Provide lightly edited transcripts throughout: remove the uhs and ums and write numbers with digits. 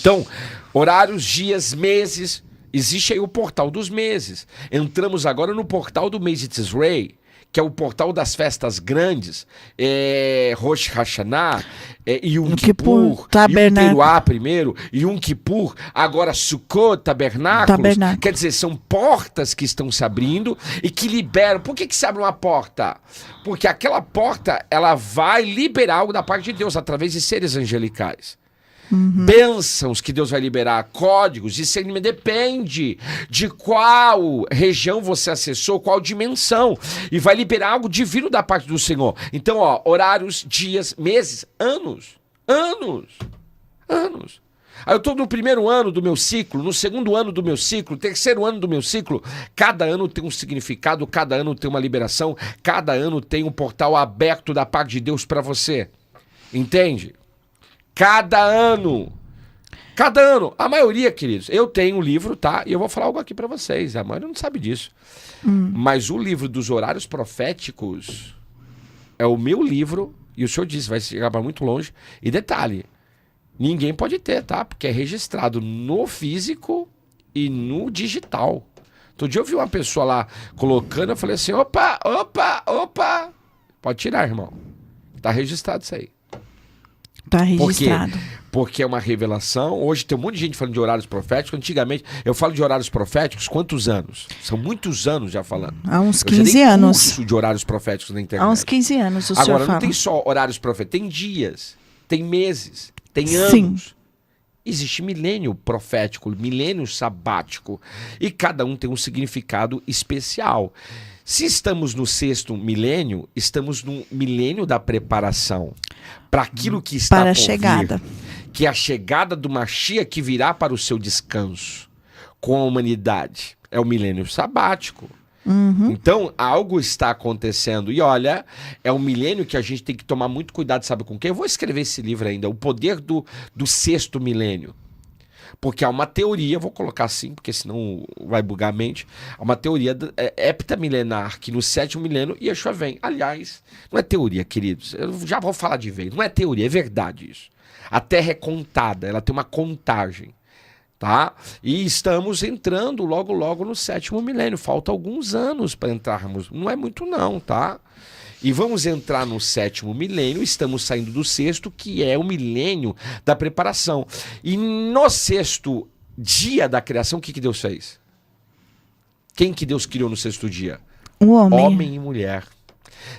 Então, horários, dias, meses, existe aí o portal dos meses. Entramos agora no portal do mês de Tishrei, que é o portal das festas grandes, Rosh Hashanah, Yom Kippur, Yom Teruah primeiro, Yom Kippur, agora Sukkot, tabernáculos. Quer dizer, são portas que estão se abrindo e que liberam. Por que se abre uma porta? Porque aquela porta, ela vai liberar algo da parte de Deus, através de seres angelicais. Bênçãos que Deus vai liberar, códigos, discernimento, depende de qual região você acessou, qual dimensão, e vai liberar algo divino da parte do Senhor. Então, ó, horários, dias, meses, anos. Aí eu estou no primeiro ano do meu ciclo, no segundo ano do meu ciclo, terceiro ano do meu ciclo. Cada ano tem um significado, cada ano tem uma liberação, cada ano tem um portal aberto da parte de Deus para você. Entende? Cada ano, a maioria, queridos, eu tenho um livro, tá? E eu vou falar algo aqui para vocês, a maioria não sabe disso. Mas o livro dos horários proféticos é o meu livro, e o senhor disse, vai chegar para muito longe. E detalhe, ninguém pode ter, tá? Porque é registrado no físico e no digital. Outro dia eu vi uma pessoa lá colocando, eu falei assim, opa, pode tirar, irmão. Tá registrado isso aí. Tá registrado. Porque é uma revelação. Hoje tem um monte de gente falando de horários proféticos. Antigamente, eu falo de horários proféticos quantos anos? São muitos anos já falando. Há uns 15 anos. Curso de horários proféticos na internet. Há uns 15 anos o senhor Agora, fala. não tem só horários proféticos, tem dias, tem meses, tem anos. Sim. Existe milênio profético, milênio sabático. E cada um tem um significado especial. Se estamos no 6º milênio, estamos no milênio da preparação para aquilo que está para a por chegada. vir, que é a chegada do Mashiach que virá para o seu descanso com a humanidade. É o milênio sabático. Então, algo está acontecendo. E olha, é um milênio que a gente tem que tomar muito cuidado, sabe com quem? Eu vou escrever esse livro ainda, O Poder do 6º Milênio. Porque há uma teoria, vou colocar assim, porque senão vai bugar a mente, há uma teoria heptamilenar, que no 7º milênio Yeshua vem. Aliás, não é teoria, queridos, eu já vou falar de vez, não é teoria, é verdade isso. A Terra é contada, ela tem uma contagem, tá? E estamos entrando logo no 7º milênio, falta alguns anos para entrarmos, não é muito não, tá? E vamos entrar no 7º milênio, estamos saindo do 6º, que é o milênio da preparação. E no 6º dia da criação, o que Deus fez? Quem que Deus criou no 6º dia? Um homem. Homem e mulher.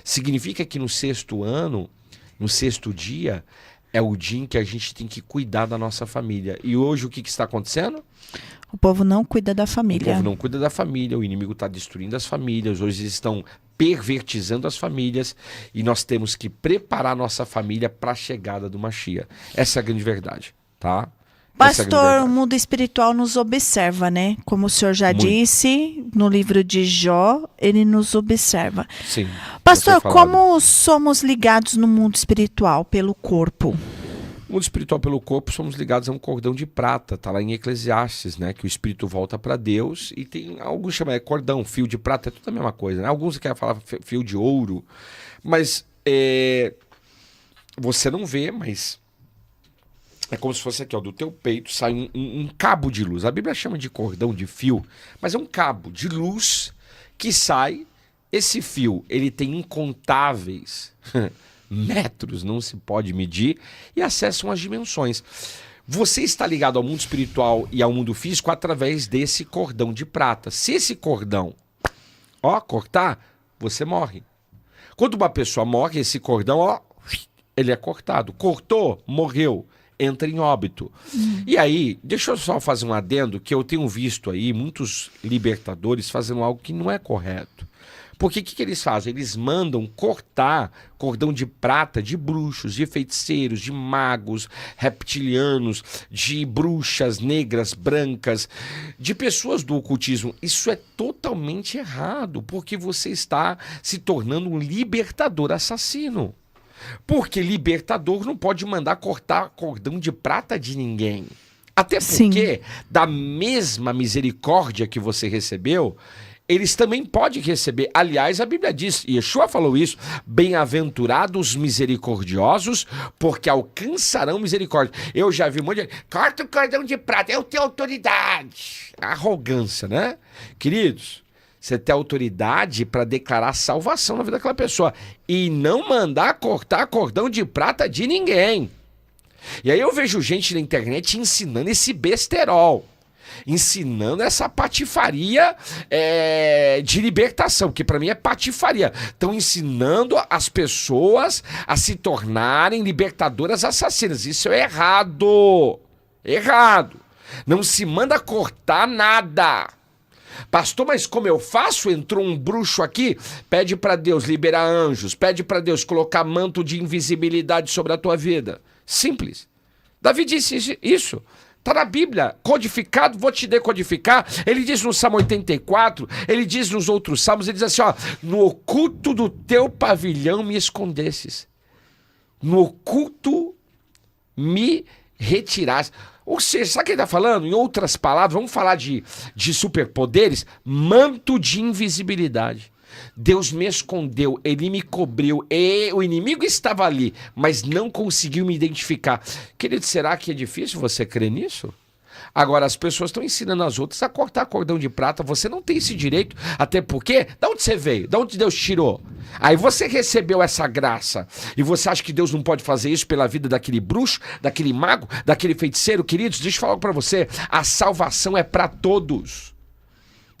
Significa que no 6º ano, no 6º dia, é o dia em que a gente tem que cuidar da nossa família. E hoje o que está acontecendo? O povo não cuida da família. O povo não cuida da família, o inimigo está destruindo as famílias, hoje eles estão pervertizando as famílias e nós temos que preparar nossa família para a chegada do Mashiach. Essa é a grande verdade, tá? Pastor, o mundo espiritual nos observa, né? Como o senhor já disse, no livro de Jó, ele nos observa. Sim. Pastor, como somos ligados no mundo espiritual pelo corpo? No mundo espiritual pelo corpo, somos ligados a um cordão de prata, tá lá em Eclesiastes, né? Que o espírito volta para Deus e tem alguns chamam cordão, fio de prata, é tudo a mesma coisa, né? Alguns querem falar fio de ouro, mas você não vê, mas é como se fosse aqui, ó, do teu peito sai um cabo de luz. A Bíblia chama de cordão de fio, mas é um cabo de luz que sai. Esse fio, ele tem incontáveis metros, não se pode medir, e acessam as dimensões. Você está ligado ao mundo espiritual e ao mundo físico através desse cordão de prata. Se esse cordão, cortar, você morre. Quando uma pessoa morre, esse cordão, ele é cortado. Cortou, morreu, entra em óbito. E aí, deixa eu só fazer um adendo, que eu tenho visto aí muitos libertadores fazendo algo que não é correto. Porque o que eles fazem? Eles mandam cortar cordão de prata de bruxos, de feiticeiros, de magos, reptilianos, de bruxas negras, brancas, de pessoas do ocultismo. Isso é totalmente errado, porque você está se tornando um libertador assassino. Porque libertador não pode mandar cortar cordão de prata de ninguém. Até porque, da mesma misericórdia que você recebeu, eles também podem receber. Aliás, a Bíblia diz, e Yeshua falou isso, bem-aventurados misericordiosos, porque alcançarão misericórdia. Eu já vi um monte de... Corta o cordão de prata, eu tenho autoridade. Arrogância, né? Queridos, você tem autoridade para declarar salvação na vida daquela pessoa e não mandar cortar cordão de prata de ninguém. E aí eu vejo gente na internet ensinando esse besterol, ensinando essa patifaria de libertação, que para mim é patifaria. Estão ensinando as pessoas a se tornarem libertadoras assassinas. Isso é errado. Errado. Não se manda cortar nada. Pastor, mas como eu faço? Entrou um bruxo aqui, pede para Deus liberar anjos, pede para Deus colocar manto de invisibilidade sobre a tua vida. Simples. Davi disse isso. Está na Bíblia, codificado, vou te decodificar. Ele diz no Salmo 84, ele diz nos outros salmos, ele diz assim, ó, no oculto do teu pavilhão me escondesses. No oculto me retiraste. Ou seja, sabe o que ele está falando? Em outras palavras, vamos falar de superpoderes, manto de invisibilidade. Deus me escondeu, ele me cobriu, o inimigo estava ali, mas não conseguiu me identificar. Querido, será que é difícil você crer nisso? Agora, as pessoas estão ensinando as outras a cortar cordão de prata, você não tem esse direito, até porque, de onde você veio? De onde Deus tirou? Aí você recebeu essa graça, e você acha que Deus não pode fazer isso pela vida daquele bruxo, daquele mago, daquele feiticeiro? Queridos, deixa eu falar para você, a salvação é para todos.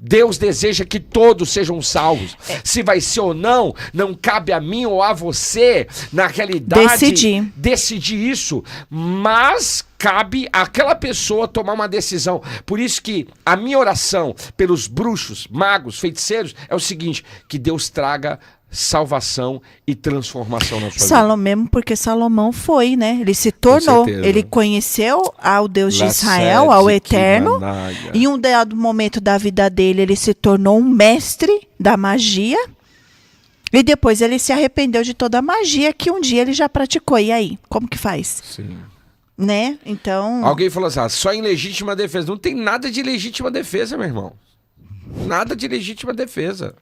Deus deseja que todos sejam salvos. Se vai ser ou não, não cabe a mim ou a você, na realidade, decidir isso. Mas cabe àquela pessoa tomar uma decisão. Por isso que a minha oração pelos bruxos, magos, feiticeiros é o seguinte, que Deus traga salvação e transformação na sua vida. Mesmo porque Salomão foi, né? Ele se tornou, ele conheceu ao Deus de Israel, ao Eterno. Em um dado momento da vida dele, ele se tornou um mestre da magia. E depois ele se arrependeu de toda a magia que um dia ele já praticou. E aí, como que faz? Sim. Né? Então... Alguém falou assim, só em legítima defesa. Não tem nada de legítima defesa, meu irmão. Nada de legítima defesa.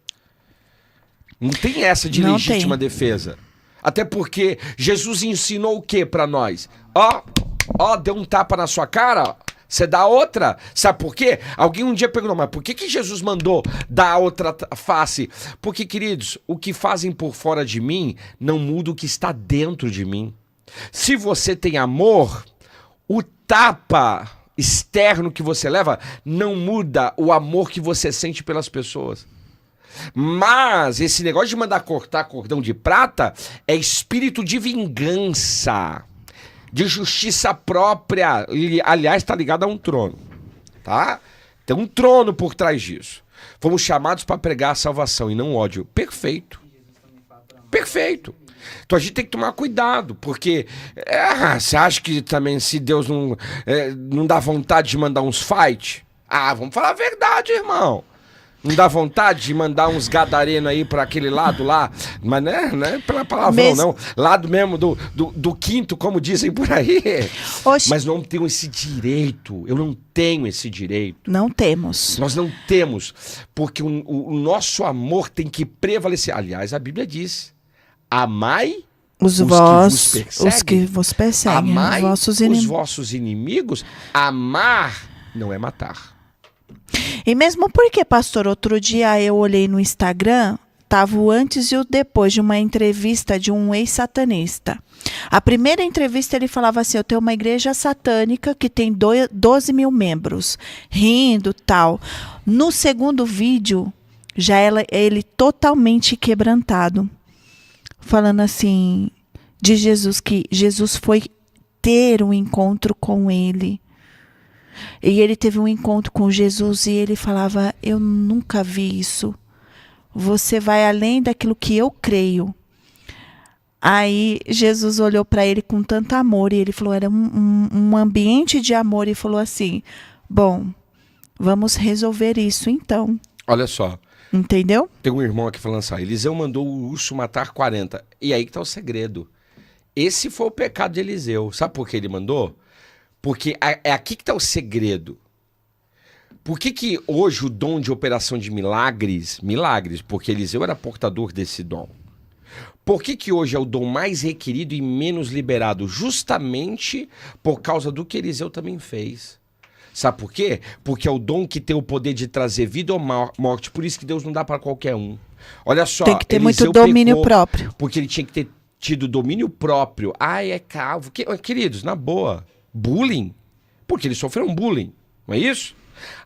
Não tem essa de legítima defesa. Até porque Jesus ensinou o que para nós? Ó, deu um tapa na sua cara, você dá outra. Sabe por quê? Alguém um dia perguntou, mas por que Jesus mandou dar a outra face? Porque, queridos, o que fazem por fora de mim não muda o que está dentro de mim. Se você tem amor, o tapa externo que você leva não muda o amor que você sente pelas pessoas. Mas esse negócio de mandar cortar cordão de prata é espírito de vingança, de justiça própria. E, aliás, está ligado a um trono, tá? Tem um trono por trás disso. Fomos chamados para pregar a salvação e não ódio. Perfeito. Perfeito. Então a gente tem que tomar cuidado, porque você acha que também se Deus não dá vontade de mandar uns fight? Vamos falar a verdade, irmão. Não dá vontade de mandar uns gadarenos aí para aquele lado lá, mas não é pela palavrão, não. Lado mesmo do quinto, como dizem por aí. Oxi. Mas não tenho esse direito. Eu não tenho esse direito. Não temos. Nós não temos, porque o nosso amor tem que prevalecer. Aliás, a Bíblia diz, amai os que vos perseguem. Amai os vossos inimigos. Amar não é matar. E mesmo porque, pastor, outro dia eu olhei no Instagram, tava o antes e o depois de uma entrevista de um ex-satanista. A primeira entrevista ele falava assim, eu tenho uma igreja satânica que tem 12 mil membros, rindo, tal. No segundo vídeo, já ele totalmente quebrantado, falando assim, de Jesus, que Jesus foi ter um encontro com ele. E ele teve um encontro com Jesus e ele falava, eu nunca vi isso. Você vai além daquilo que eu creio. Aí Jesus olhou para ele com tanto amor e ele falou, era um ambiente de amor e falou assim, bom, vamos resolver isso então. Olha só. Entendeu? Tem um irmão aqui falando assim, Eliseu mandou o urso matar 40. E aí que tá o segredo. Esse foi o pecado de Eliseu. Sabe por que ele mandou? Porque é aqui que está o segredo. Por que hoje o dom de operação de milagres, porque Eliseu era portador desse dom. Por que hoje é o dom mais requerido e menos liberado? Justamente por causa do que Eliseu também fez. Sabe por quê? Porque é o dom que tem o poder de trazer vida ou morte. Por isso que Deus não dá para qualquer um. Olha só, Tem que ter Eliseu muito domínio pecou próprio. porque ele tinha que ter tido domínio próprio. Ai, é calvo. Queridos, na boa, bullying. Porque ele sofreu um bullying, não é isso?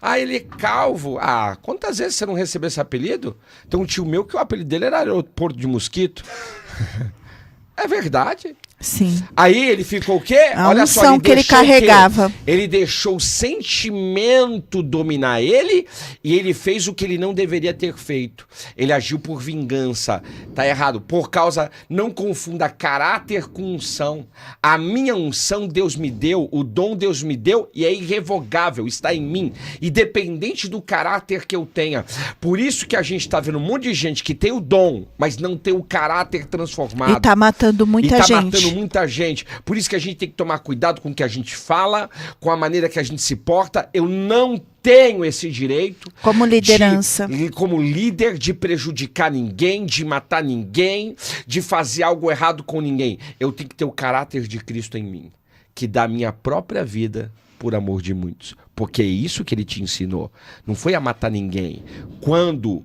Ah, ele é calvo. Ah, quantas vezes você não recebeu esse apelido? Tem um tio meu que o apelido dele era aeroporto de mosquito. É verdade. Sim. Aí ele ficou o quê? A Olha só, unção que ele deixou o quê? carregava. Ele deixou o sentimento dominar ele e ele fez o que ele não deveria ter feito. Ele agiu por vingança. Tá errado. Por causa, não confunda caráter com unção. A minha unção Deus me deu, o dom Deus me deu e é irrevogável, está em mim. Independente do caráter que eu tenha. Por isso que a gente tá vendo um monte de gente que tem o dom, mas não tem o caráter transformado. E tá matando muita tá gente. matando muita gente. Por isso que a gente tem que tomar cuidado com o que a gente fala, com a maneira que a gente se porta. Eu não tenho esse direito. Como liderança. Como líder, de prejudicar ninguém, de matar ninguém, de fazer algo errado com ninguém. Eu tenho que ter o caráter de Cristo em mim, que dá a minha própria vida por amor de muitos. Porque é isso que ele te ensinou. Não foi a matar ninguém. Quando...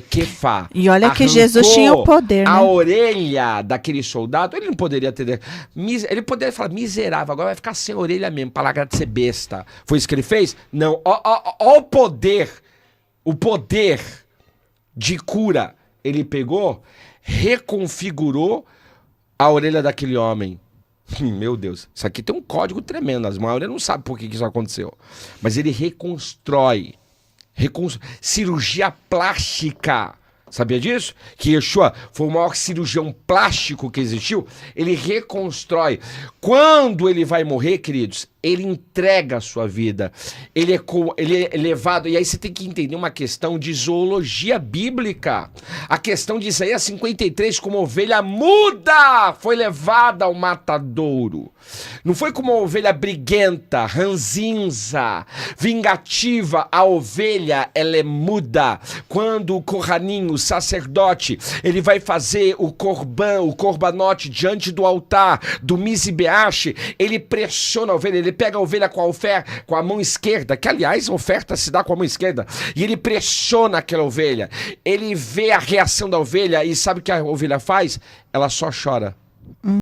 Kefá E olha que Jesus tinha o poder, né? A orelha daquele soldado, ele não poderia ter... Ele poderia falar, miserável, agora vai ficar sem orelha mesmo, para largar de ser besta. Foi isso que ele fez? Não. Ó o poder de cura. Ele pegou, reconfigurou a orelha daquele homem. Meu Deus, isso aqui tem um código tremendo. As maioria não sabe por que isso aconteceu. Mas ele reconstrói. Cirurgia plástica. Sabia disso? Que Yeshua foi o maior cirurgião plástico que existiu. Ele reconstrói. Quando ele vai morrer, queridos, ele entrega a sua vida. Ele é levado... E aí você tem que entender uma questão de zoologia bíblica. A questão de Isaías 53, como ovelha muda, foi levada ao matadouro. Não foi como uma ovelha briguenta, ranzinza, vingativa. A ovelha, ela é muda. Quando o Kohanim, o sacerdote, ele vai fazer o corbanote diante do altar do Mizibeash, ele pressiona a ovelha, ele pega a ovelha com a mão esquerda, que aliás a oferta se dá com a mão esquerda, e ele pressiona aquela ovelha, ele vê a reação da ovelha e sabe o que a ovelha faz? Ela só chora.